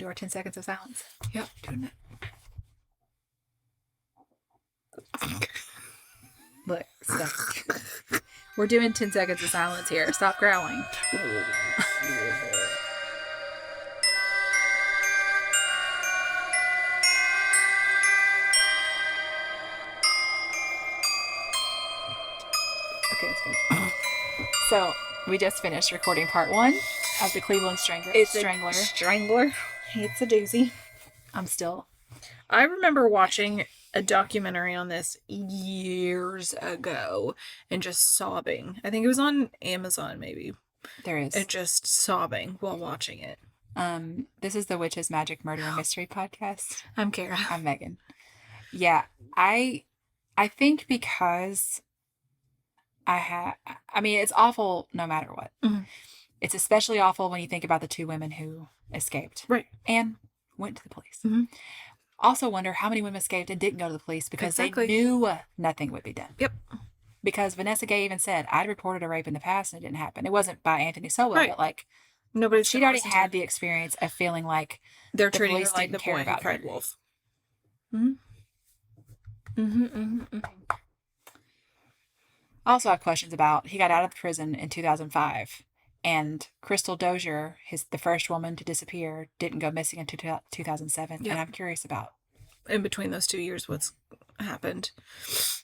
do our 10 seconds of silence? Yep, doing it. Look, stop. We're doing 10 seconds of silence here. Stop growling. Okay, that's good. So, we just finished recording part 1 of the Cleveland Strangler. Strangler. It's a doozy. I remember watching a documentary on this years ago and just sobbing. I think it was on Amazon, maybe. There is. And just sobbing while watching it. This is the Witches, Magic, Murder, and Mystery podcast. I'm Kara. I'm Megan. Yeah, I think because I mean, it's awful no matter what. Mm-hmm. It's especially awful when you think about the 2 women who escaped. Right. And went to the police. Mm-hmm. Also wonder how many women escaped and didn't go to the police because they knew nothing would be done. Yep. Because Vanessa Gay even said, I'd reported a rape in the past and it didn't happen. It wasn't by Anthony Sowell, right. But like, she'd already had the experience of feeling like they're treating her like the boy who cried wolf. Mm-hmm. Mm-hmm, mm-hmm, mm-hmm. Also have questions about, he got out of prison in 2005. And Crystal Dozier, the first woman to disappear, didn't go missing until 2007. Yep. And I'm curious about. In between those 2 years, what's happened?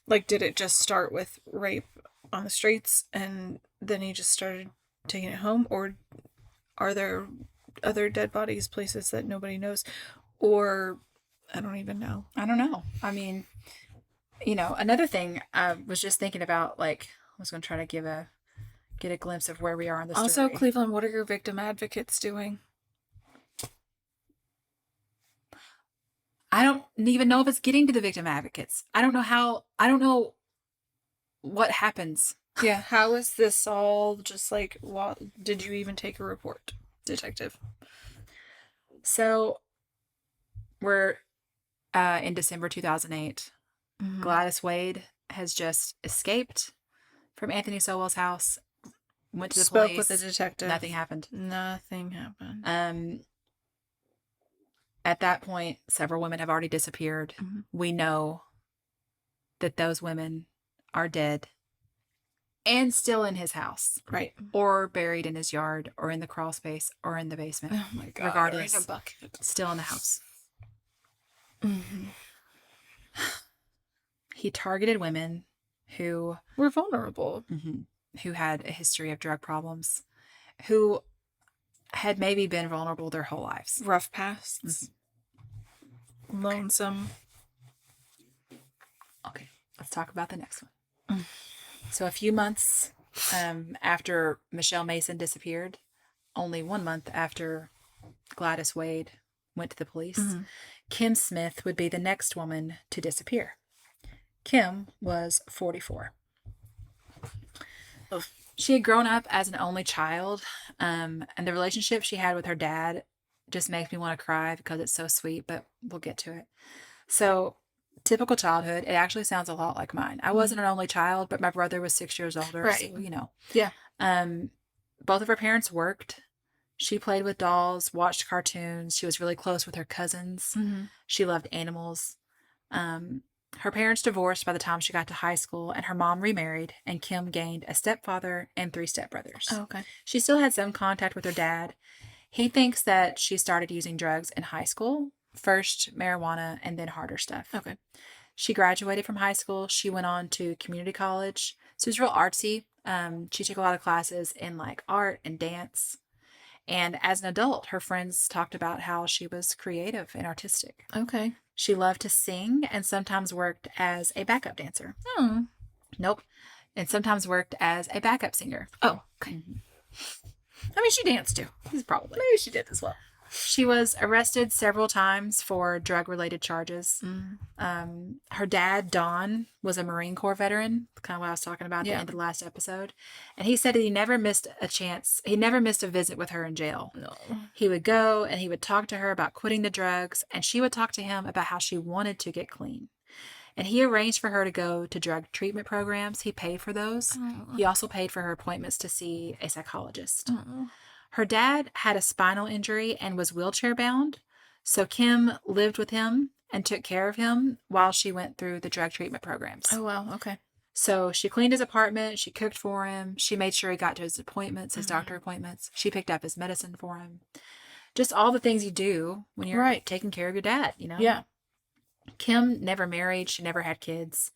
Like, did it just start with rape on the streets and then he just started taking it home? Or are there other dead bodies, places that nobody knows? Or, I don't even know. I don't know. I mean, another thing I was just thinking about, like, I was going to try to get a glimpse of where we are in the story. Also, Cleveland, what are your victim advocates doing? I don't even know if it's getting to the victim advocates. I don't know what happens. Yeah, how is this all just like, what, did you even take a report, detective? So, we're in December 2008. Mm-hmm. Gladys Wade has just escaped from Anthony Sowell's house. Went to the police. Spoke with the detective. Nothing happened. At that point, several women have already disappeared. Mm-hmm. We know that those women are dead and still in his house. Right. Or buried in his yard or in the crawl space or in the basement. Oh my God. Regardless, or in a bucket. Still in the house. Mm-hmm. He targeted women who were vulnerable. Mm-hmm. Who had a history of drug problems, who had maybe been vulnerable their whole lives. Rough pasts. Mm-hmm. Lonesome. Okay, let's talk about the next one. So a few months after Michelle Mason disappeared, only 1 month after Gladys Wade went to the police, mm-hmm. Kim Smith would be the next woman to disappear. Kim was 44. She had grown up as an only child, and the relationship she had with her dad just makes me want to cry because it's so sweet, but we'll get to it. So, typical childhood, it actually sounds a lot like mine. I wasn't an only child, but my brother was 6 years older, right. So, Yeah. Both of her parents worked. She played with dolls, watched cartoons. She was really close with her cousins. Mm-hmm. She loved animals. Her parents divorced by the time she got to high school, and her mom remarried, and Kim gained a stepfather and 3 stepbrothers. Oh, okay. She still had some contact with her dad. He thinks that she started using drugs in high school, first marijuana and then harder stuff. Okay. She graduated from high school. She went on to community college. So it was real artsy. She took a lot of classes in like art and dance. And as an adult, her friends talked about how she was creative and artistic. Okay. She loved to sing and sometimes worked as a backup dancer. Oh. Nope. And sometimes worked as a backup singer. Oh, okay. Mm-hmm. I mean, she danced too. Probably. Maybe she did as well. She was arrested several times for drug-related charges. Mm. Her dad, Don, was a Marine Corps veteran, kind of what I was talking about at the end of the last episode. And he said he never missed a chance. He never missed a visit with her in jail. No. He would go and he would talk to her about quitting the drugs, and she would talk to him about how she wanted to get clean. And he arranged for her to go to drug treatment programs. He paid for those. Oh. He also paid for her appointments to see a psychologist. Oh. Her dad had a spinal injury and was wheelchair bound, So Kim lived with him and took care of him while she went through the drug treatment programs. Oh, wow. Okay. So she cleaned his apartment. She cooked for him. She made sure he got to his appointments, his doctor appointments. She picked up his medicine for him. Just all the things you do when you're Right. taking care of your dad, Yeah. Kim never married. She never had kids.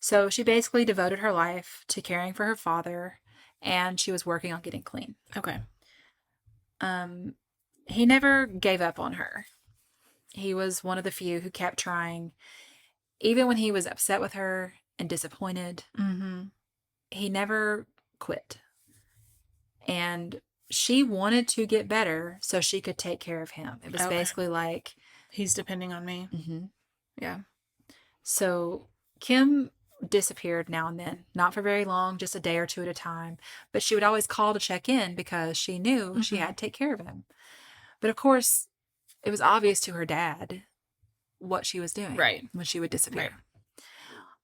So she basically devoted her life to caring for her father, and she was working on getting clean. Okay. He never gave up on her. He was one of the few who kept trying. Even when he was upset with her and disappointed, he never quit. And she wanted to get better so she could take care of him. It was Okay. basically like, He's depending on me. Yeah. so Kim disappeared now and then, not for very long, just a day or two at a time. But she would always call to check in because she knew she had to take care of him. But of course, it was obvious to her dad what she was doing when she would disappear. Right.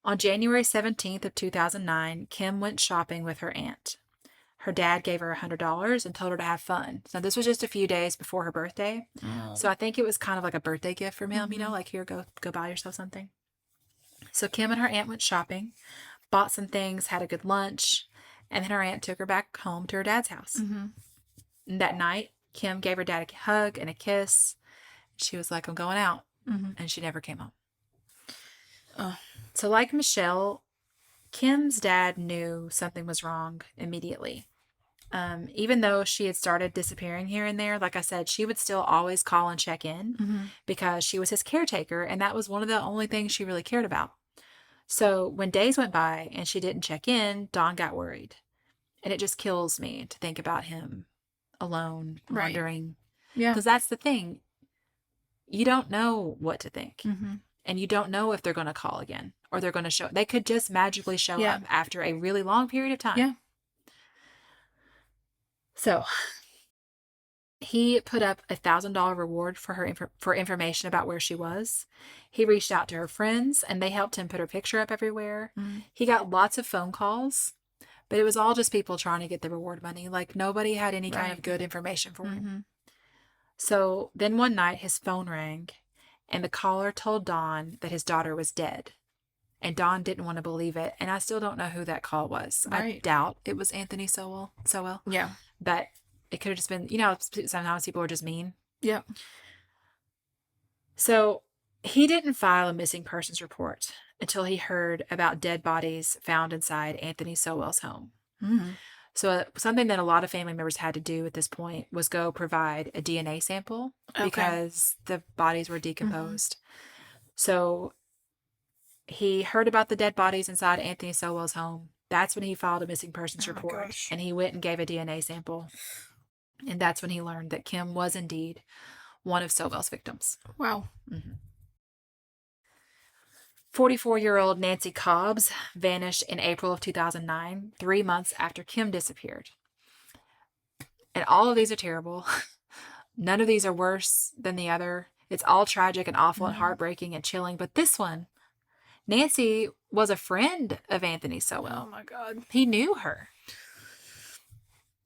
On January 17th of 2009, Kim went shopping with her aunt. Her dad gave her $100 and told her to have fun. So this was just a few days before her birthday. Oh. So I think it was kind of like a birthday gift from him, like, here, go buy yourself something. So Kim and her aunt went shopping, bought some things, had a good lunch, and then her aunt took her back home to her dad's house. And that night, Kim gave her dad a hug and a kiss. She was like, I'm going out. And she never came home. Oh. So like Michelle, Kim's dad knew something was wrong immediately. Even though she had started disappearing here and there, like I said, she would still always call and check in because she was his caretaker, and that was one of the only things she really cared about. So when days went by and she didn't check in, Dawn got worried. And it just kills me to think about him alone, wondering. Yeah. Because that's the thing. You don't know what to think. And you don't know if they're going to call again or they're going to show. They could just magically show up after a really long period of time. Yeah. So he put up $1,000 reward for her for information about where she was. He reached out to her friends and they helped him put her picture up everywhere. He got lots of phone calls, but it was all just people trying to get the reward money. Like nobody had any kind of good information for him. So then one night his phone rang and the caller told Dawn that his daughter was dead. And Dawn didn't want to believe it. And I still don't know who that call was. I doubt it was Anthony Sowell. Yeah. But it could have just been, sometimes people are just mean. Yeah. So he didn't file a missing persons report until he heard about dead bodies found inside Anthony Sowell's home. So something that a lot of family members had to do at this point was go provide a DNA sample because the bodies were decomposed. So he heard about the dead bodies inside Anthony Sowell's home. That's when he filed a missing persons report. And he went and gave a DNA sample. And that's when he learned that Kim was indeed one of Sowell's victims. Wow. 44-year-old Nancy Cobbs vanished in April of 2009, 3 months after Kim disappeared. And all of these are terrible. None of these are worse than the other. It's all tragic and awful and heartbreaking and chilling. But this one, Nancy was a friend of Anthony Sowell. Oh my God. He knew her.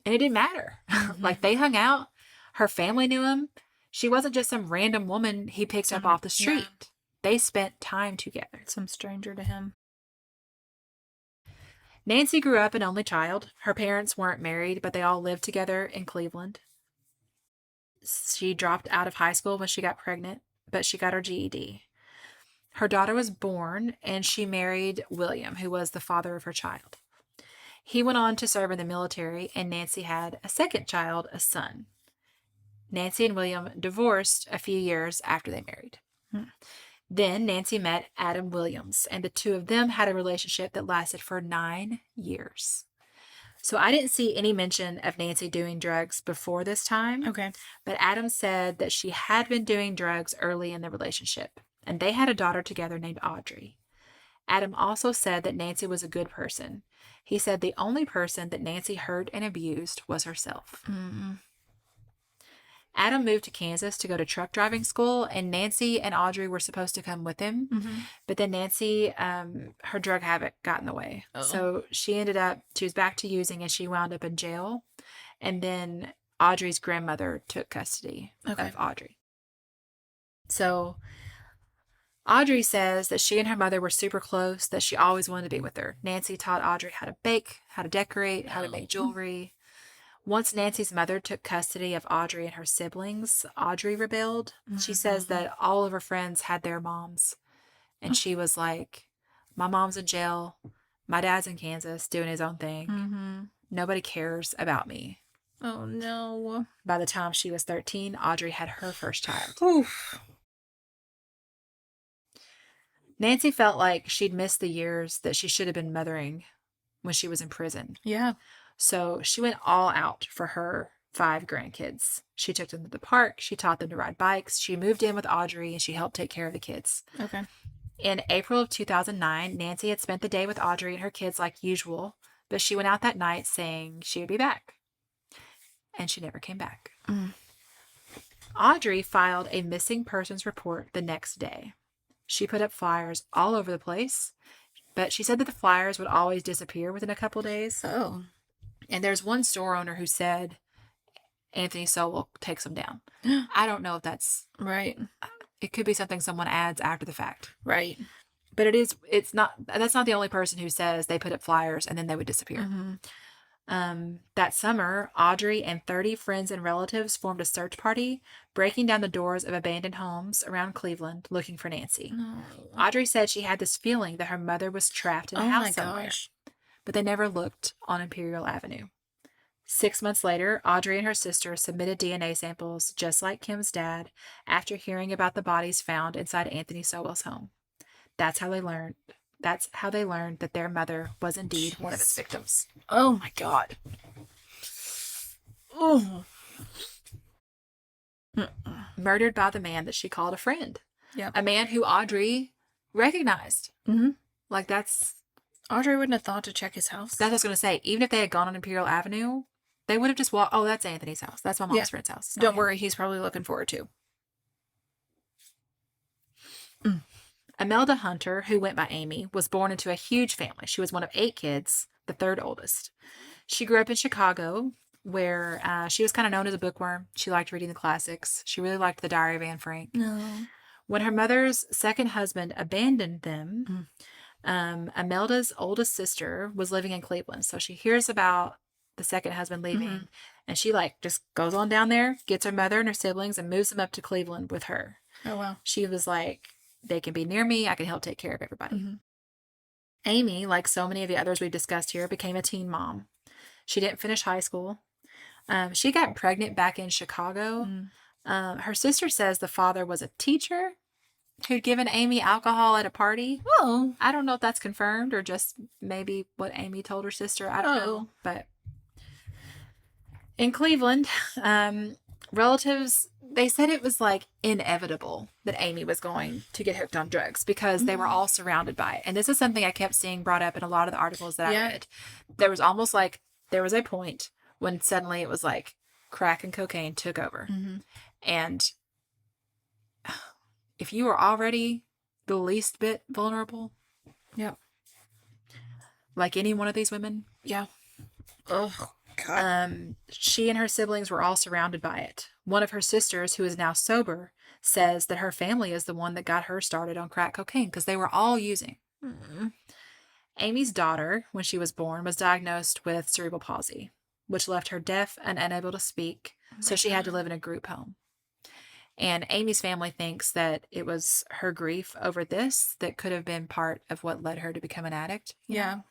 And it didn't matter. Like they hung out. Her family knew him. She wasn't just some random woman he picked up off the street. Yeah. They spent time together. Some stranger to him. Nancy grew up an only child. Her parents weren't married, but they all lived together in Cleveland. She dropped out of high school when she got pregnant, but she got her GED. Her daughter was born, and she married William, who was the father of her child. He went on to serve in the military, and Nancy had a second child, a son. Nancy and William divorced a few years after they married. Then Nancy met Adam Williams, and the two of them had a relationship that lasted for 9 years. So I didn't see any mention of Nancy doing drugs before this time. Okay. But Adam said that she had been doing drugs early in the relationship, and they had a daughter together named Audrey. Adam also said that Nancy was a good person. He said the only person that Nancy hurt and abused was herself. Adam moved to Kansas to go to truck driving school, and Nancy and Audrey were supposed to come with him. But then Nancy, her drug habit got in the way. So she was back to using, and she wound up in jail. And then Audrey's grandmother took custody of Audrey. So Audrey says that she and her mother were super close, that she always wanted to be with her. Nancy taught Audrey how to bake, how to decorate, how to make jewelry. Once Nancy's mother took custody of Audrey and her siblings, Audrey rebelled. She says that all of her friends had their moms. And she was like, my mom's in jail. My dad's in Kansas doing his own thing. Nobody cares about me. Oh, no. By the time she was 13, Audrey had her first child. Oof. Nancy felt like she'd missed the years that she should have been mothering when she was in prison. Yeah. So she went all out for her 5 grandkids. She took them to the park. She taught them to ride bikes. She moved in with Audrey and she helped take care of the kids. Okay. In April of 2009, Nancy had spent the day with Audrey and her kids like usual, but she went out that night saying she would be back. And she never came back. Audrey filed a missing persons report the next day. She put up flyers all over the place, but she said that the flyers would always disappear within a couple days. Oh. And there's one store owner who said Anthony Sowell takes them down. I don't know if that's Right. It could be something someone adds after the fact. Right. But that's not the only person who says they put up flyers and then they would disappear. That summer, Audrey and 30 friends and relatives formed a search party, breaking down the doors of abandoned homes around Cleveland looking for Nancy. Audrey said she had this feeling that her mother was trapped in a house somewhere. But they never looked on Imperial Avenue. 6 months later, Audrey and her sister submitted DNA samples just like Kim's dad after hearing about the bodies found inside Anthony Sowell's home. That's how they learned that their mother was indeed one of its victims. Oh my God. Oh. Murdered by the man that she called a friend. Yeah. A man who Audrey recognized. Like Audrey wouldn't have thought to check his house. That's what I was going to say. Even if they had gone on Imperial Avenue, they would have just walked, oh, that's Anthony's house. That's my mom's friend's house. Don't worry, he's probably looking for it too. Amelda Hunter, who went by Amy, was born into a huge family. She was one of 8 kids, the 3rd oldest. She grew up in Chicago, where she was kind of known as a bookworm. She liked reading the classics. She really liked the Diary of Anne Frank. No. When her mother's second husband abandoned them, Amelda's oldest sister was living in Cleveland. So she hears about the second husband leaving, and she just goes on down there, gets her mother and her siblings, and moves them up to Cleveland with her. Oh, wow. She was like, they can be near me. I can help take care of everybody. Amy, like so many of the others we've discussed here, became a teen mom. She didn't finish high school. She got pregnant back in Chicago. Her sister says the father was a teacher who'd given Amy alcohol at a party. Oh. I don't know if that's confirmed or just maybe what Amy told her sister. I don't know. But in Cleveland, relatives, they said it was inevitable that Amy was going to get hooked on drugs because they were all surrounded by it. And this is something I kept seeing brought up in a lot of the articles that I read. There was almost there was a point when suddenly it was crack and cocaine took over. And if you were already the least bit vulnerable, like any one of these women, Oh, God. she and her siblings were all surrounded by it. One of her sisters, who is now sober, says that her family is the one that got her started on crack cocaine because they were all using. Amy's daughter, when she was born, was diagnosed with cerebral palsy, which left her deaf and unable to speak, so she had to live in a group home. And Amy's family thinks that it was her grief over this that could have been part of what led her to become an addict. You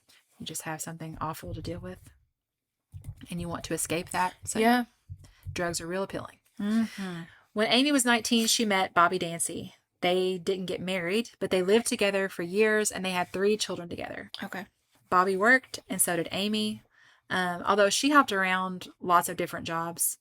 just have something awful to deal with, and you want to escape that. So drugs are real appealing. When Amy was 19, she met Bobby Dancy. They didn't get married, but they lived together for years, and they had 3 children together. Okay. Bobby worked, and so did Amy, although she hopped around lots of different jobs.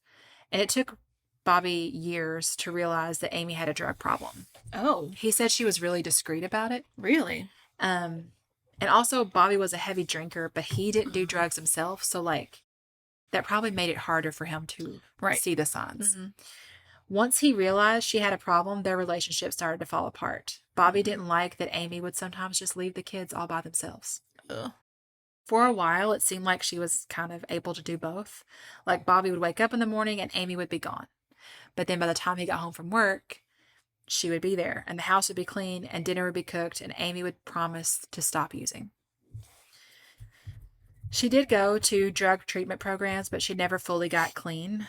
And it took Bobby years to realize that Amy had a drug problem. Oh. He said she was really discreet about it. Really? And also, Bobby was a heavy drinker, but he didn't do drugs himself, so that probably made it harder for him to see the signs. Once he realized she had a problem, their relationship started to fall apart. Bobby didn't like that Amy would sometimes just leave the kids all by themselves. For a while, it seemed like she was kind of able to do both. Bobby would wake up in the morning and Amy would be gone. But then by the time he got home from work, she would be there, and the house would be clean, and dinner would be cooked, and Amy would promise to stop using. She did go to drug treatment programs, but she never fully got clean.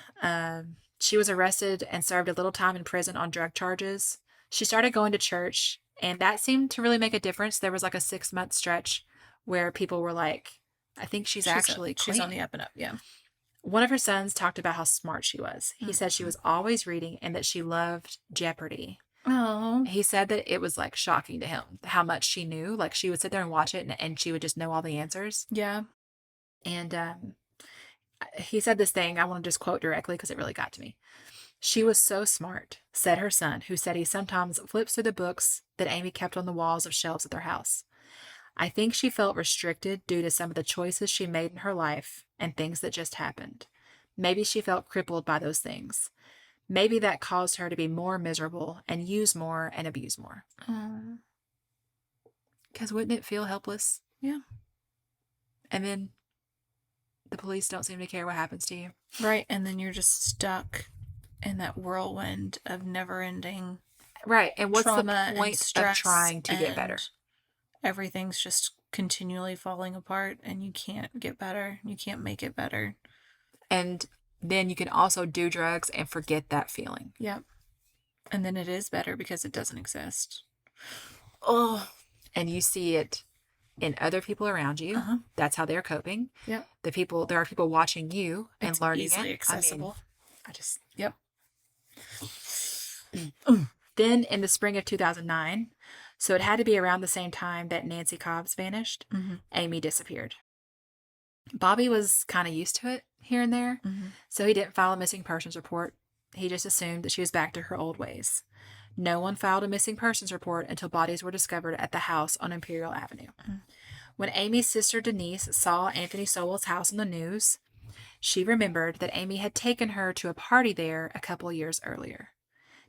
She was arrested and served a little time in prison on drug charges. She started going to church, and that seemed to really make a difference. There was like a 6-month stretch where people were like, I think she's actually clean. She's on the up and up, yeah. One of her sons talked about how smart she was. He said she was always reading and that she loved Jeopardy. Oh. He said that it was like shocking to him how much she knew. Like she would sit there and watch it and she would just know all the answers. Yeah. And he said this thing, I want to just quote directly because it really got to me. She was so smart, said her son, who said he sometimes flips through the books that Amy kept on the walls of shelves at their house. I think she felt restricted due to some of the choices she made in her life and things that just happened. Maybe she felt crippled by those things. Maybe that caused her to be more miserable and use more and abuse more. Because wouldn't it feel helpless? Yeah. And then the police don't seem to care what happens to you. Right. And then you're just stuck in that whirlwind of never-ending right. And what's the point of trying to get better? Everything's just continually falling apart and you can't get better. You can't make it better. And then you can also do drugs and forget that feeling. Yep. And then it is better because it doesn't exist. Oh. And you see it in other people around you. Uh-huh. That's how they're coping. Yep. There are people watching you and it's learning easily it. accessible. Yep. Then in the spring of 2009, so it had to be around the same time that Nancy Cobbs vanished, Amy disappeared. Bobby was kind of used to it here and there, so he didn't file a missing persons report. He just assumed that she was back to her old ways. No one filed a missing persons report until bodies were discovered at the house on Imperial Avenue. When Amy's sister Denise saw Anthony Sowell's house on the news, she remembered that Amy had taken her to a party there a couple years earlier.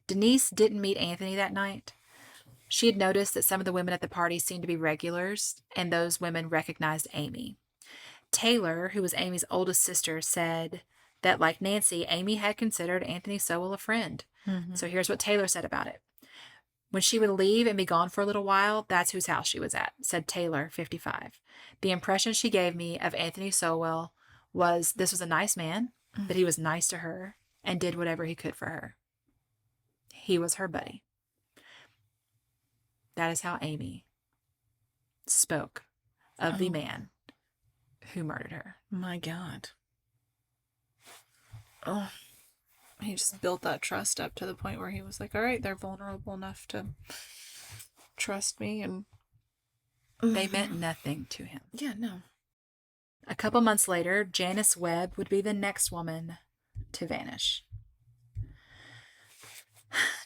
Denise didn't meet Anthony that night. She had noticed that some of the women at the party seemed to be regulars, and those women recognized Amy. Taylor, who was Amy's oldest sister, said that, like Nancy, Amy had considered Anthony Sowell a friend. So here's what Taylor said about it. When she would leave and be gone for a little while, that's whose house she was at, said Taylor, 55. The impression she gave me of Anthony Sowell was this was a nice man, that he was nice to her and did whatever he could for her. He was her buddy. That is how Amy spoke of the man who murdered her. My God. Oh, he just built that trust up to the point where he was like, all right, they're vulnerable enough to trust me. And they meant nothing to him. Yeah, no. A couple months later, Janice Webb would be the next woman to vanish.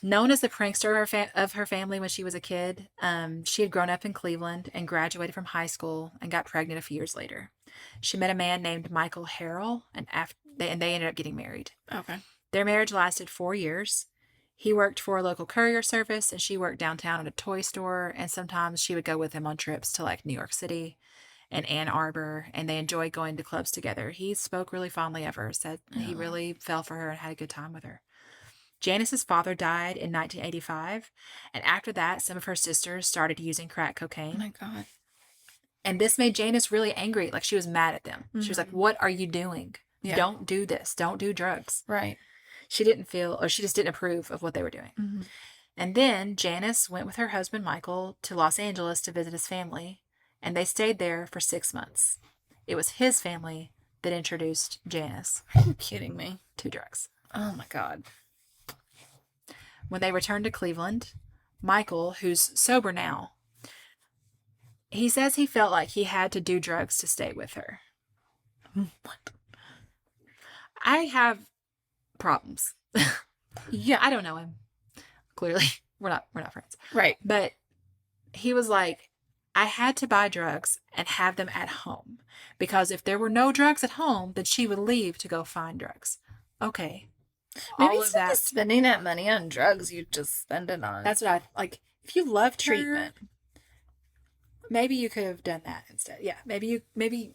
Known as the prankster of her family when she was a kid, she had grown up in Cleveland and graduated from high school and got pregnant a few years later. She met a man named Michael Harrell, and they ended up getting married. Okay. Their marriage lasted 4 years. He worked for a local courier service, and she worked downtown at a toy store, and sometimes she would go with him on trips to like New York City and Ann Arbor, and they enjoyed going to clubs together. He spoke really fondly of her, said he really fell for her and had a good time with her. Janice's father died in 1985, and after that, some of her sisters started using crack cocaine. Oh my God. And this made Janice really angry. Like, she was mad at them. She was like, what are you doing? Yeah. Don't do this. Don't do drugs. Right. She just didn't approve of what they were doing. And then Janice went with her husband, Michael, to Los Angeles to visit his family, and they stayed there for 6 months. It was his family that introduced Janice. Are you kidding me? To drugs. Oh my God. When they returned to Cleveland, Michael, who's sober now, he says he felt like he had to do drugs to stay with her. What? I have problems. Yeah. I don't know him. Clearly, we're not friends. Right. But he was like, I had to buy drugs and have them at home because if there were no drugs at home, then she would leave to go find drugs. Okay. Maybe instead of spending that money on drugs, you just spend it on. That's what I like. If you love treatment, maybe you could have done that instead. Yeah, maybe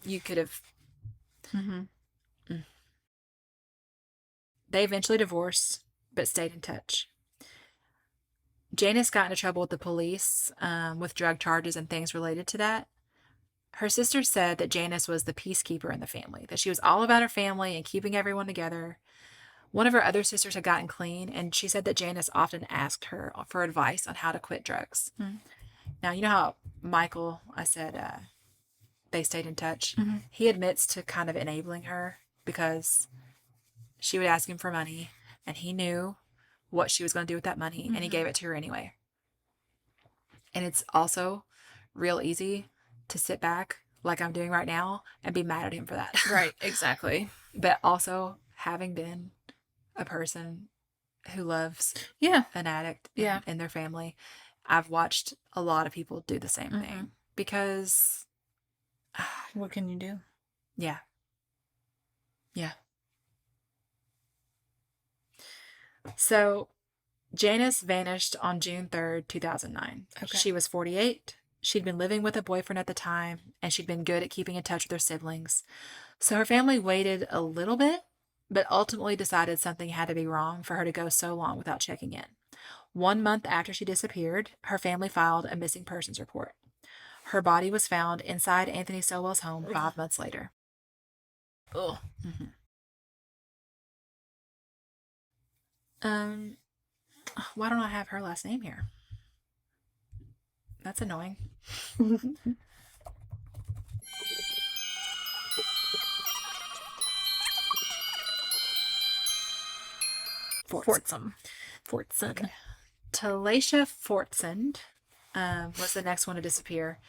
you could have. They eventually divorced, but stayed in touch. Janice got into trouble with the police with drug charges and things related to that. Her sister said that Janice was the peacekeeper in the family, that she was all about her family and keeping everyone together. One of her other sisters had gotten clean, and she said that Janice often asked her for advice on how to quit drugs. Mm. Now, you know how Michael, I said they stayed in touch? Mm-hmm. He admits to kind of enabling her because she would ask him for money, and he knew what she was going to do with that money, and he gave it to her anyway. And it's also real easy to sit back like I'm doing right now and be mad at him for that. Right, exactly. But also, having been a person who loves an addict in their family, I've watched a lot of people do the same thing because what can you do? Yeah. So Janice vanished on June 3rd, 2009. Okay. She was 48. She'd been living with a boyfriend at the time, and she'd been good at keeping in touch with her siblings. So her family waited a little bit, but ultimately decided something had to be wrong for her to go so long without checking in. 1 month after she disappeared, her family filed a missing persons report. Her body was found inside Anthony Sowell's home 5 months later. Oh. Why don't I have her last name here? That's annoying. Fortson. Okay. Telacia Fortson was the next one to disappear.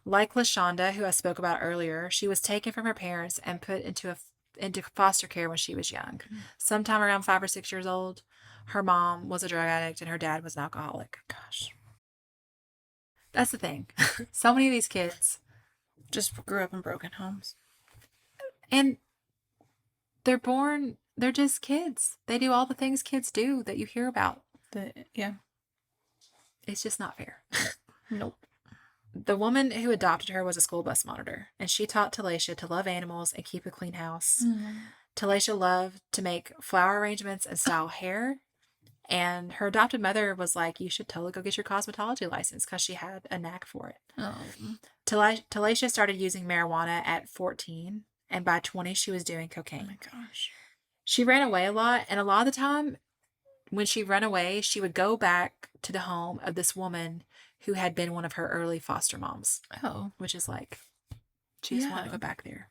Like LaShonda, who I spoke about earlier, she was taken from her parents and put into foster care when she was young. Sometime around 5 or 6 years old. Her mom was a drug addict and her dad was an alcoholic. Gosh. That's the thing. So many of these kids just grew up in broken homes. And they're just kids. They do all the things kids do that you hear about. It's just not fair. Nope. The woman who adopted her was a school bus monitor, and she taught Telacia to love animals and keep a clean house. Telacia loved to make flower arrangements and style hair. And her adopted mother was like, you should totally go get your cosmetology license because she had a knack for it. Telacia started using marijuana at 14, and by 20, she was doing cocaine. Oh my gosh. She ran away a lot, and a lot of the time, when she ran away, she would go back to the home of this woman who had been one of her early foster moms. Oh. Which is like, she just wanted to go back there.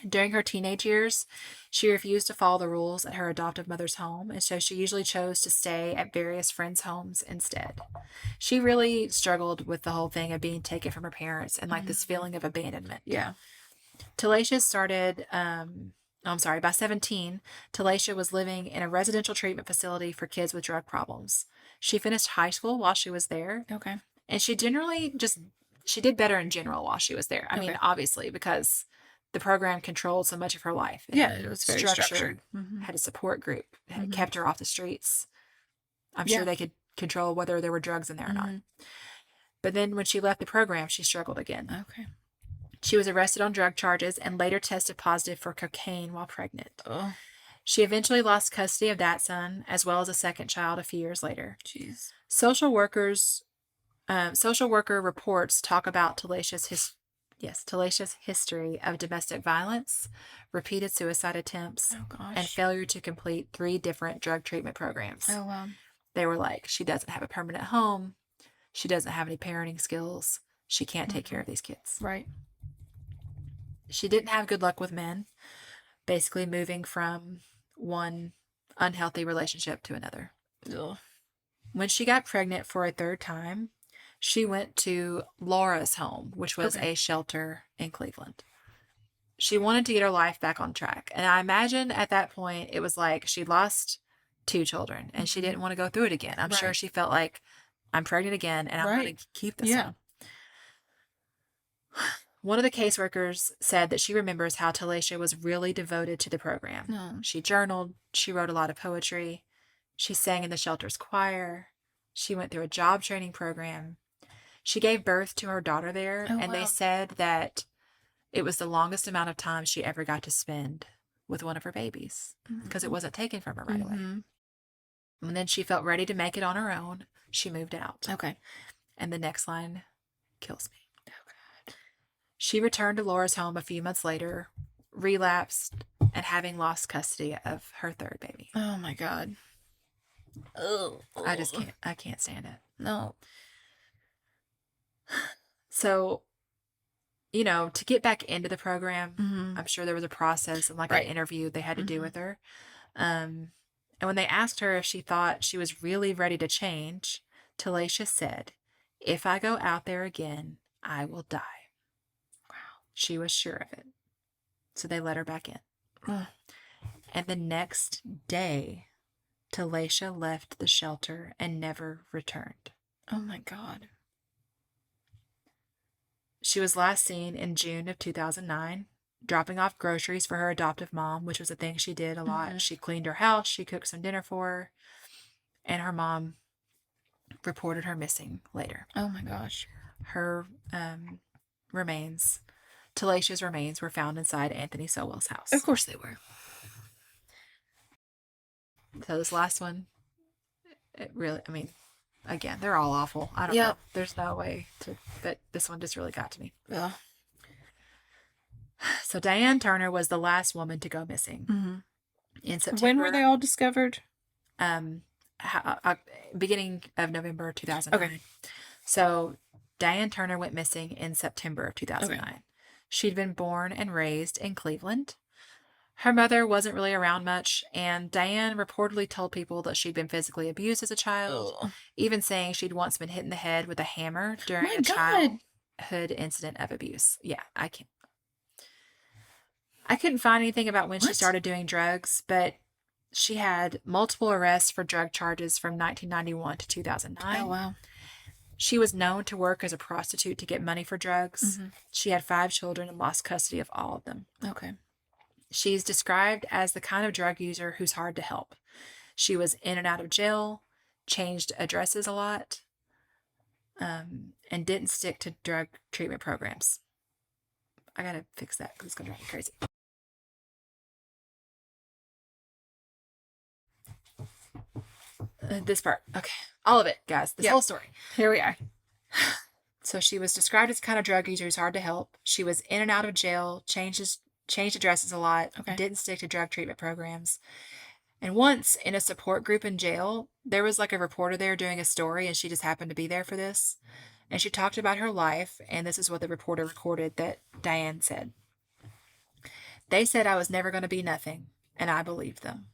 During her teenage years, she refused to follow the rules at her adoptive mother's home, and so she usually chose to stay at various friends' homes instead. She really struggled with the whole thing of being taken from her parents and like this feeling of abandonment. Yeah. Telacia started, by 17, Telacia was living in a residential treatment facility for kids with drug problems. She finished high school while she was there. Okay. And she generally she did better in general while she was there. I mean, obviously, because the program controlled so much of her life. It was very structured. Had a support group, had kept her off the streets. I'm sure they could control whether there were drugs in there or not. But then when she left the program, she struggled again. Okay. She was arrested on drug charges and later tested positive for cocaine while pregnant. Oh. She eventually lost custody of that son, as well as a second child a few years later. Jeez. Social worker reports talk about Telacia's history of domestic violence, repeated suicide attempts, and failure to complete 3 different drug treatment programs. Oh, wow. They were like, she doesn't have a permanent home. She doesn't have any parenting skills. She can't take care of these kids. Right. She didn't have good luck with men, basically moving from one unhealthy relationship to another. Ugh. When she got pregnant for a 3rd time, she went to Laura's home, which was a shelter in Cleveland. She wanted to get her life back on track. And I imagine at that point, it was like she lost 2 children and she didn't want to go through it again. I'm sure she felt like, I'm pregnant again and I'm going to keep this one. One of the caseworkers said that she remembers how Telacia was really devoted to the program. No. She journaled. She wrote a lot of poetry. She sang in the shelter's choir. She went through a job training program. She gave birth to her daughter there, and they said that it was the longest amount of time she ever got to spend with one of her babies because it wasn't taken from her right away. And then she felt ready to make it on her own. She moved out. Okay. And the next line kills me. Oh, God. She returned to Laura's home a few months later, relapsed, and having lost custody of her third baby. Oh, my God. Oh. I can't stand it. No. So, you know, to get back into the program, Mm-hmm. I'm sure there was a process and like Right. an interview they had to do Mm-hmm. with her. And when they asked her if she thought she was really ready to change, Telacia said, "If I go out there again, I will die." Wow. She was sure of it. So they let her back in. And the next day, Telacia left the shelter and never returned. Oh, my God. She was last seen in June of 2009, dropping off groceries for her adoptive mom, which was a thing she did a lot. Mm-hmm. She cleaned her house, she cooked some dinner for her, and her mom reported her missing later. Oh, my gosh. Her remains, Telacia's remains, were found inside Anthony Sowell's house. Of course they were. So this last one, it really, I mean, again, they're all awful. I don't Yep. know. There's no way to, but this one just really got to me. Yeah. So Diane Turner was the last woman to go missing. Mm-hmm. In September. When were they all discovered? Beginning of November 2009. Okay. So Diane Turner went missing in September of 2009. Okay. She'd been born and raised in Cleveland. Her mother wasn't really around much, and Diane reportedly told people that she'd been physically abused as a child, even saying she'd once been hit in the head with a hammer during a childhood incident of abuse. Yeah, I couldn't find anything about when she started doing drugs, but she had multiple arrests for drug charges from 1991 to 2009. Oh, wow. She was known to work as a prostitute to get money for drugs. Mm-hmm. She had 5 children and lost custody of all of them. Okay. She's described as the kind of drug user who's hard to help. She was in and out of jail, changed addresses a lot, and didn't stick to drug treatment programs. I gotta fix that because it's gonna drive me crazy. This part. Okay. All of it, guys. This whole story. Here we are. So she was described as the kind of drug user who's hard to help. She was in and out of jail, changed addresses a lot, didn't stick to drug treatment programs. And once in a support group in jail, there was like a reporter there doing a story, and she just happened to be there for this. And she talked about her life, and this is what the reporter recorded that Diane said. "They said I was never going to be nothing, and I believed them.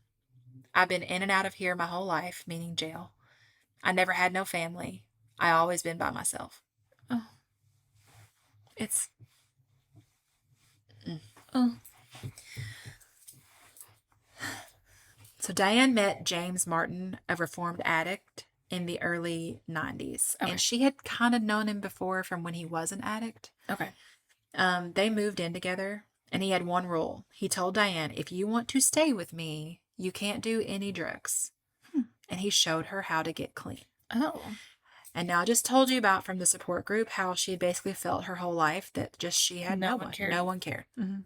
I've been in and out of here my whole life," meaning jail. "I never had no family. I always been by myself." Oh. It's... Oh. So Diane met James Martin, a reformed addict, in the early 90s. Okay. And she had kind of known him before from when he was an addict. Okay. They moved in together, and he had one rule. He told Diane, "If you want to stay with me, you can't do any drugs." And he showed her how to get clean. Oh. And now I just told you about from the support group how she had basically felt her whole life that just she had no one cared. No one cared. Mm-hmm.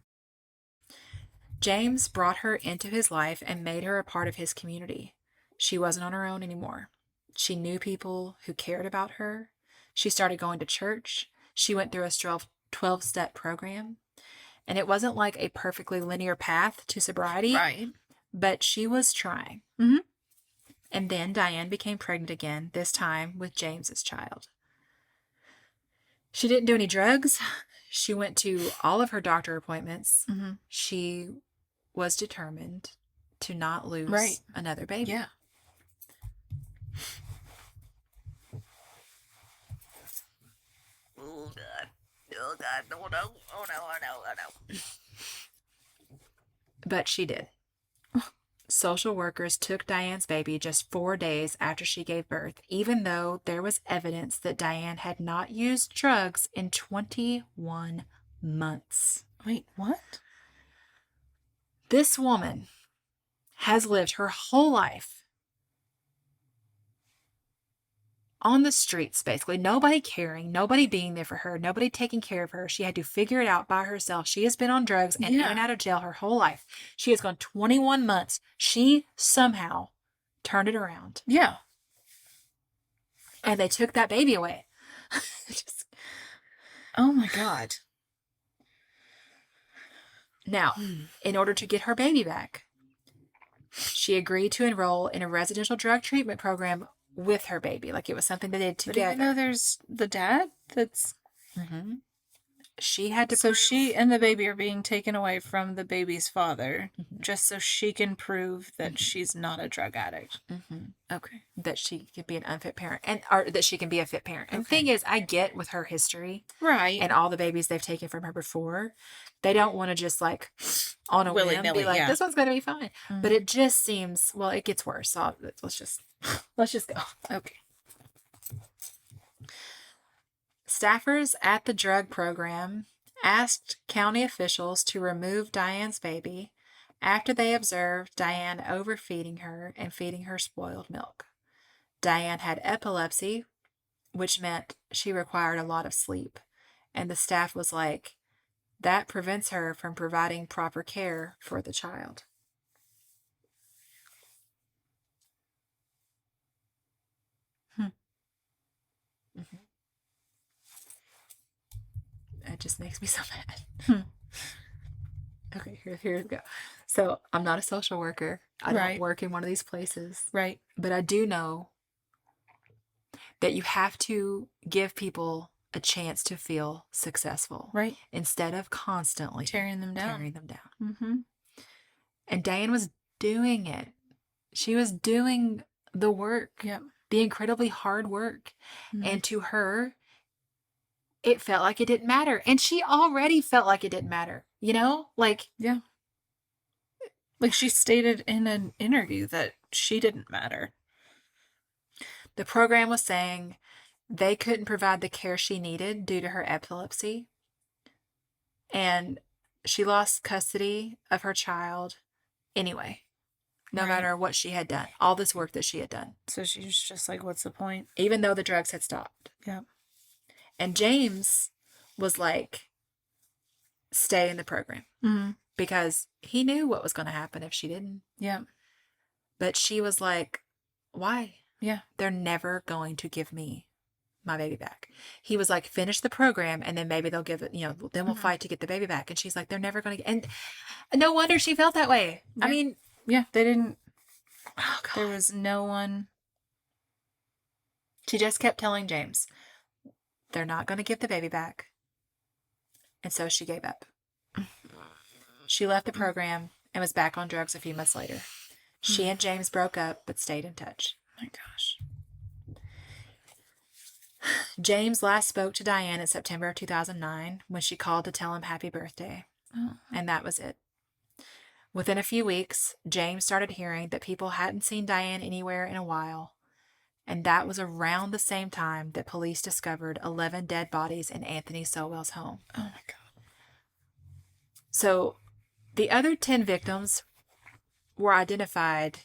James brought her into his life and made her a part of his community. She wasn't on her own anymore. She knew people who cared about her. She started going to church. She went through a 12-step program. And it wasn't like a perfectly linear path to sobriety. Right. But she was trying. Mm-hmm. And then Diane became pregnant again, this time with James's child. She didn't do any drugs. She went to all of her doctor appointments. Mm-hmm. She was determined to not lose another baby. Yeah. Oh, God. Oh, God. No, no. Oh, no, oh, no, oh, no. But she did. Social workers took Diane's baby just 4 days after she gave birth, even though there was evidence that Diane had not used drugs in 21 months. Wait, what? This woman has lived her whole life on the streets, basically. Nobody caring, nobody being there for her, nobody taking care of her. She had to figure it out by herself. She has been on drugs and in and out of jail her whole life. She has gone 21 months. She somehow turned it around, Yeah. and they took that baby away. Just, Oh my God. now, in order to get her baby back, she agreed to enroll in a residential drug treatment program with her baby. Like it was something they did But together. even though there's the dad, that's Mm-hmm. She had to. so she and the baby are being taken away from the baby's father, Mhm. just so she can prove that she's not a drug addict. Mm-hmm. Okay. That she can be an unfit parent, or that she can be a fit parent. And the thing is, I get with her history Right. and all the babies they've taken from her before, they don't want to just like on a whim be Willy-nilly, like, yeah. this one's going to be fine. Mhm. But it just seems, well, it gets worse. So let's just go. Okay. Staffers at the drug program asked county officials to remove Diane's baby after they observed Diane overfeeding her and feeding her spoiled milk. Diane had epilepsy, which meant she required a lot of sleep. And the staff was like, that prevents her from providing proper care for the child. Mm-hmm. It just makes me so mad. Okay, here we go. So I'm not a social worker. I don't Right. work in one of these places. Right. But I do know that you have to give people a chance to feel successful. Right. Instead of constantly Tearing them down. Mm-hmm. And Diane was doing it. She was doing the work. Yep. The incredibly hard work. Mm-hmm. And to her, it felt like it didn't matter. And she already felt like it didn't matter. You know? Like, yeah. Like she stated in an interview that she didn't matter. The program was saying they couldn't provide the care she needed due to her epilepsy. And she lost custody of her child anyway, no matter what she had done, all this work that she had done. So she was just like, what's the point? Even though the drugs had stopped. Yeah. And James was like, stay in the program. Mm-hmm. Because he knew what was going to happen if she didn't. Yeah. But she was like, why? Yeah. They're never going to give me my baby back. He was like, finish the program and then maybe they'll give it, then we'll fight to get the baby back. And she's like, they're never going to get, and no wonder she felt that way. Yeah. I mean, yeah, they didn't, oh God. There was no one. She just kept telling James, they're not going to give the baby back. And so she gave up. She left the program and was back on drugs a few months later. She and James broke up, but stayed in touch. Oh my gosh. James last spoke to Diane in September of 2009 when she called to tell him happy birthday. Oh. And that was it. Within a few weeks, James started hearing that people hadn't seen Diane anywhere in a while. And that was around the same time that police discovered 11 dead bodies in Anthony Sowell's home. Oh my God. So the other 10 victims were identified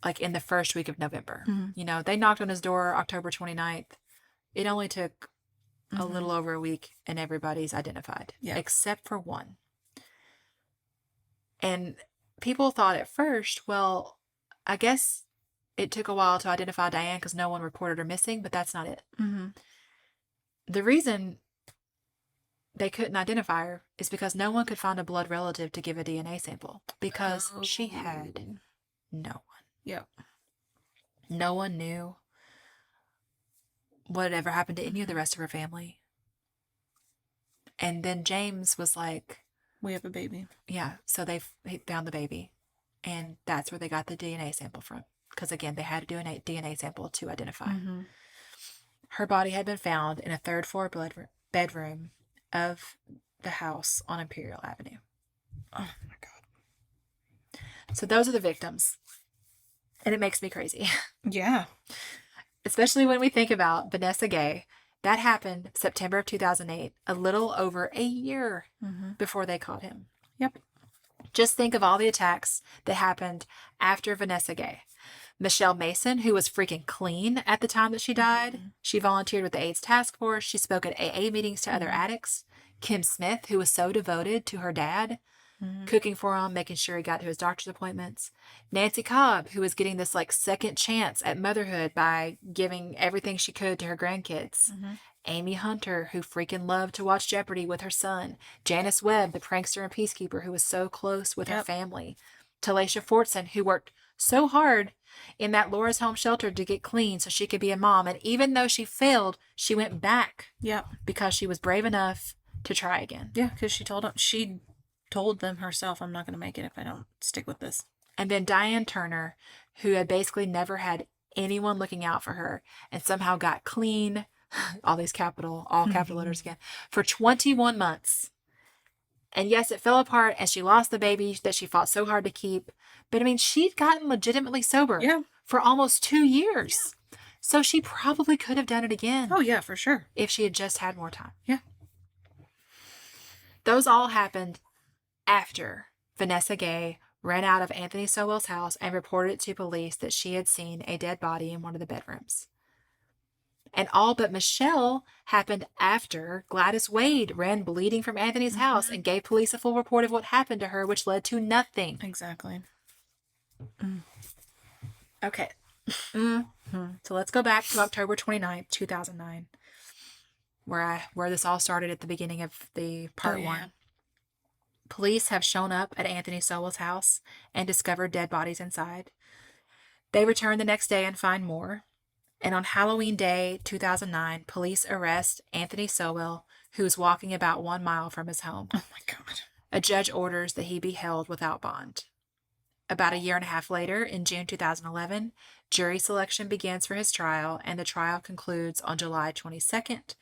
like in the first week of November. Mm-hmm. They knocked on his door October 29th. It only took a little over a week and everybody's identified, except for one. And people thought at first, well, I guess it took a while to identify Diane because no one reported her missing, but that's not it. Mm-hmm. The reason they couldn't identify her is because no one could find a blood relative to give a DNA sample because she had no one. Yep. No one knew what had ever happened to any of the rest of her family. And then James was like, we have a baby. Yeah, so he found the baby. And that's where they got the DNA sample from. Because again, they had to do a DNA sample to identify. Mm-hmm. Her body had been found in a third-floor bedroom of the house on Imperial Avenue. Oh my God. So those are the victims. And it makes me crazy. Yeah. Especially when we think about Vanessa Gay. That happened September of 2008, a little over a year before they caught him. Yep. Just think of all the attacks that happened after Vanessa Gay. Michelle Mason, who was freaking clean at the time that she died. She volunteered with the AIDS task force. She spoke at AA meetings to other addicts. Kim Smith, who was so devoted to her dad. cooking for him, making sure he got to his doctor's appointments. Nancy Cobb, who was getting this like second chance at motherhood by giving everything she could to her grandkids. Amy Hunter, who freaking loved to watch Jeopardy with her son. Janice Webb, the prankster and peacekeeper who was so close with her family. Telacia Fortson, who worked so hard in that Laura's Home shelter to get clean so she could be a mom. And even though she failed, she went back. Because she was brave enough to try again. Yeah, because she told them herself, I'm not going to make it if I don't stick with this. And then Diane Turner, who had basically never had anyone looking out for her and somehow got clean, all capital letters again, for 21 months. And yes, it fell apart and she lost the baby that she fought so hard to keep. But I mean, she'd gotten legitimately sober for almost 2 years. So she probably could have done it again. Oh, yeah, for sure. If she had just had more time. Yeah. Those all happened after Vanessa Gay ran out of Anthony Sowell's house and reported to police that she had seen a dead body in one of the bedrooms. And all but Michelle happened after Gladys Wade ran bleeding from Anthony's house and gave police a full report of what happened to her, which led to nothing. Exactly. Okay. So let's go back to October 29th, 2009, where this all started at the beginning of the part one. Police have shown up at Anthony Sowell's house and discovered dead bodies inside. They return the next day and find more. And on Halloween Day, 2009, police arrest Anthony Sowell, who's walking about 1 mile from his home. Oh, my God. A judge orders that he be held without bond. About a year and a half later, in June 2011, jury selection begins for his trial, and the trial concludes on July 22nd,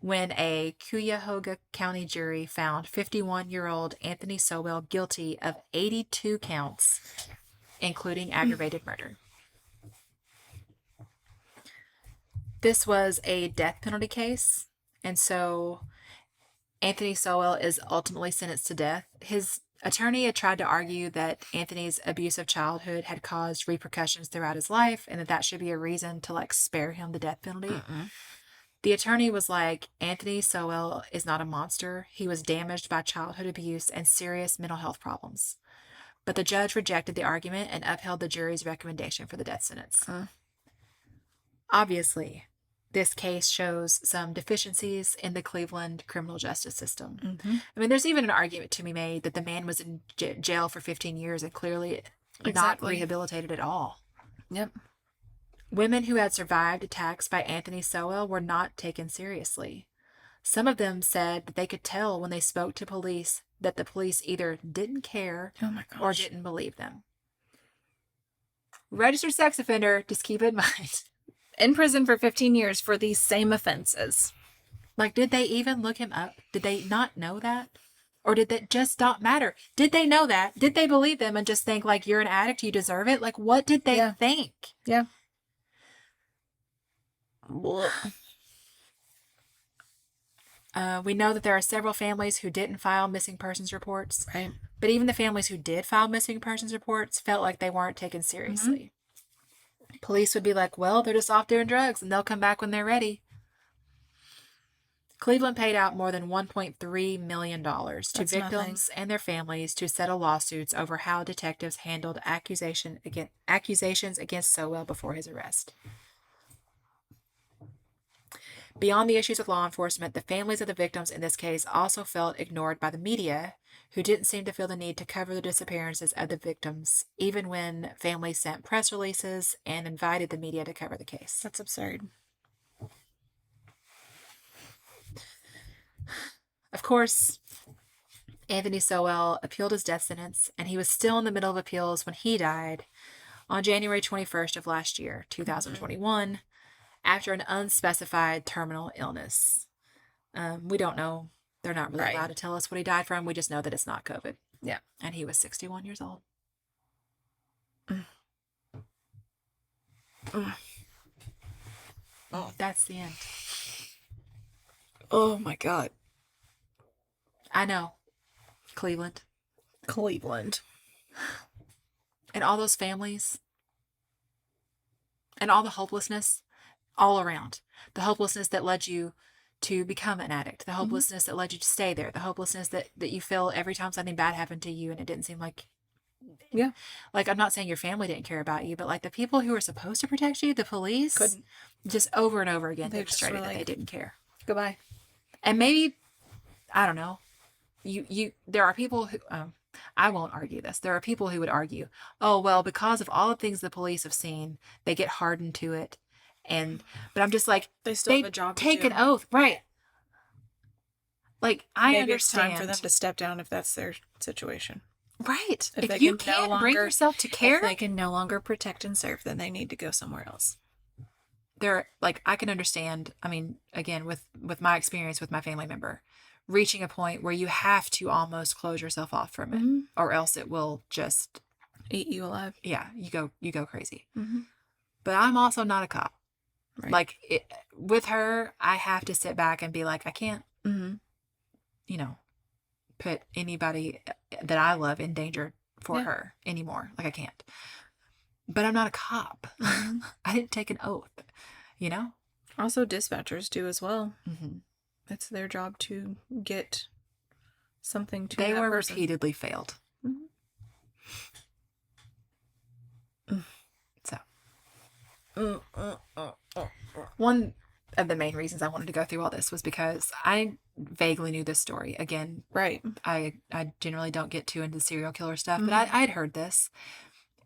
when a Cuyahoga County jury found 51-year-old Anthony Sowell guilty of 82 counts, including aggravated murder. This was a death penalty case, and so Anthony Sowell is ultimately sentenced to death. His attorney had tried to argue that Anthony's abusive childhood had caused repercussions throughout his life and that should be a reason to spare him the death penalty. The attorney was like, Anthony Sowell is not a monster. He was damaged by childhood abuse and serious mental health problems. But the judge rejected the argument and upheld the jury's recommendation for the death sentence. Obviously, this case shows some deficiencies in the Cleveland criminal justice system. I mean, there's even an argument to be made that the man was in jail for 15 years and clearly not rehabilitated at all. Women who had survived attacks by Anthony Sowell were not taken seriously. Some of them said that they could tell when they spoke to police that the police either didn't care or didn't believe them. Registered sex offender, just keep in mind. In prison for 15 years for these same offenses. Did they even look him up? Did they not know that? Or did that just not matter? Did they know that? Did they believe them and just think, you're an addict, you deserve it? What did they think? Yeah. We know that there are several families who didn't file missing persons reports. Right. But even the families who did file missing persons reports felt like they weren't taken seriously. Police would be like, well, they're just off doing drugs and they'll come back when they're ready. Cleveland paid out more than $1.3 million to victims and their families to settle lawsuits over how detectives handled accusations against Sowell before his arrest. Beyond the issues with law enforcement, the families of the victims in this case also felt ignored by the media, who didn't seem to feel the need to cover the disappearances of the victims, even when families sent press releases and invited the media to cover the case. That's absurd. Of course, Anthony Sowell appealed his death sentence, and he was still in the middle of appeals when he died on January 21st of last year, 2021, after an unspecified terminal illness. We don't know. They're not really allowed to tell us what he died from. We just know that it's not COVID. Yeah. And he was 61 years old. Oh, that's the end. Oh my God. I know. Cleveland. And all those families. And all the hopelessness all around. The hopelessness that led you to become an addict, the hopelessness that led you to stay there, the hopelessness that you feel every time something bad happened to you and it didn't seem like, Yeah. like, I'm not saying your family didn't care about you, but like the people who were supposed to protect you, the police, Couldn't. just over and over again They just demonstrated were that they like, didn't care. Goodbye. And maybe, I don't know, there are people who, I won't argue this. There are people who would argue, oh, well, because of all the things the police have seen, they get hardened to it. But I'm just like, They still have a job to take do. an oath. Right. Like, I Maybe understand. it's time for them to step down if that's their situation. Right. If they If you can no can't bring longer- yourself to care, If they can no longer protect and serve, then they need to go somewhere else. like, I can understand. I mean, again, with my experience with my family member, reaching a point where you have to almost close yourself off from it, Mhm. or else it will just, Eat you alive. yeah, you go crazy. Mm-hmm. But I'm also not a cop. Right. Like, with her, I have to sit back and be like, I can't, Mm-hmm. put anybody that I love in danger for Yeah. her anymore. Like, I can't. But I'm not a cop. Mhm. I didn't take an oath, Also, dispatchers do as well. Mm-hmm. It's their job to get something to They that were person. repeatedly failed. Mhm. So, Mm. one of the main reasons I wanted to go through all this was because I vaguely knew this story. Again, Right. I generally don't get too into serial killer stuff, Mhm. but I had heard this.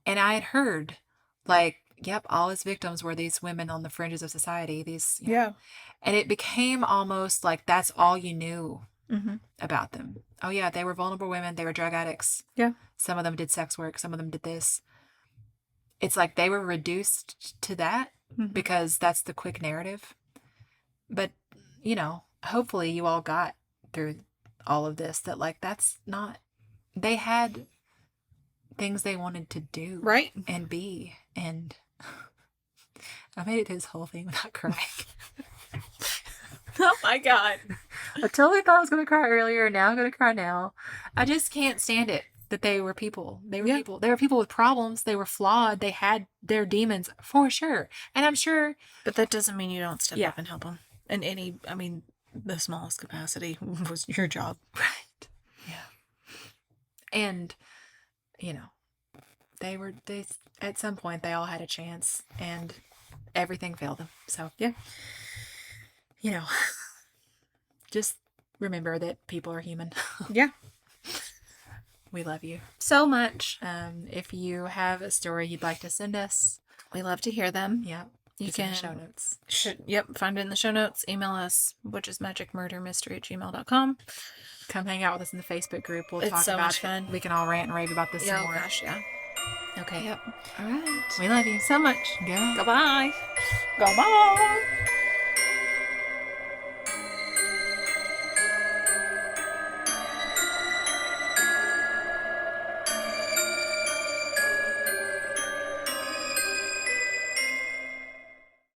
And I had heard, like, yep, all his victims were these women on the fringes of society. Yeah. And it became almost like that's all you knew Mm-hmm. about them. Oh, yeah, they were vulnerable women. They were drug addicts. Yeah. Some of them did sex work. Some of them did this. It's like they were reduced to that Mhm. because that's the quick narrative. But, hopefully you all got through all of this that, like, that's not, they had things they wanted to do. Right. And be. And I made it through this whole thing without crying. Oh my God. I totally thought I was going to cry earlier, and now I'm going to cry now. I just can't stand it that they were people. They were Yeah. people. They were people with problems. They were flawed. They had their demons for sure. And I'm sure. But that doesn't mean you don't step Yeah. up and help them. In the smallest capacity was your job. Right. Yeah. And, they at some point, they all had a chance, and everything failed them. So, Yeah. Just remember that people are human. Yeah. We love you. So much. If you have a story you'd like to send us, We love to hear them. yeah, You it's in the can- show notes. Find it in the show notes. Email us, witchesmagicmurdermystery@gmail.com. Come hang out with us in the Facebook group. We'll It's talk so about much it. fun. We can all rant and rave about this some Oh more. gosh, yeah. Okay. Yep. All right. We love you So much. Go. Goodbye. Goodbye.